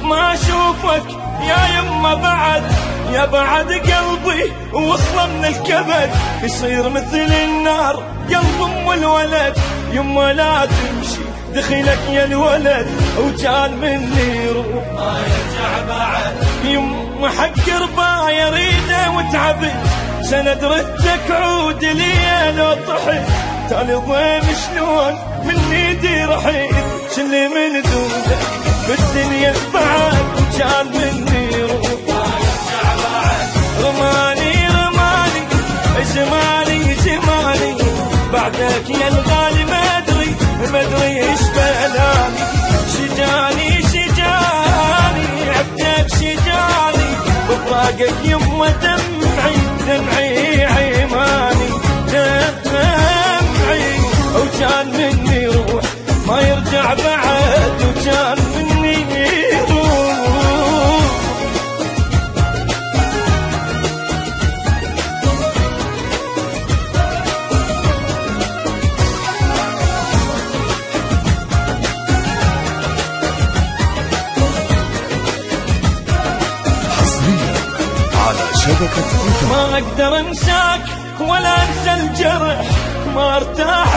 ما اشوفك يا يما بعد، يا بعد قلبي وصله من الكبد، يصير مثل النار قلب ام الولد. يما لا تمشي دخلك يا الولد، وكان مني روح ما يرجع بعد. يما حق ربا يريده وتعبت، سند ردك عود لي لو طحت. تالي ضيم شلون من ايدي رحيت، شلي من دونك بالدنيا بعد، وكان مني روح ما يرجع بعد. رماني رماني زماني زماني، بعدك يا الغالي ما ادري ما ادري ايش بلاني. شجاني شجاني عبدك شجاني، بفراقك يما دمعي دمعي عيماني دمعي. وكان مني روح ما يرجع بعد، وكان مني روح. على شبكة ما اقدر انساك ولا انسى الجرح، ما ارتاح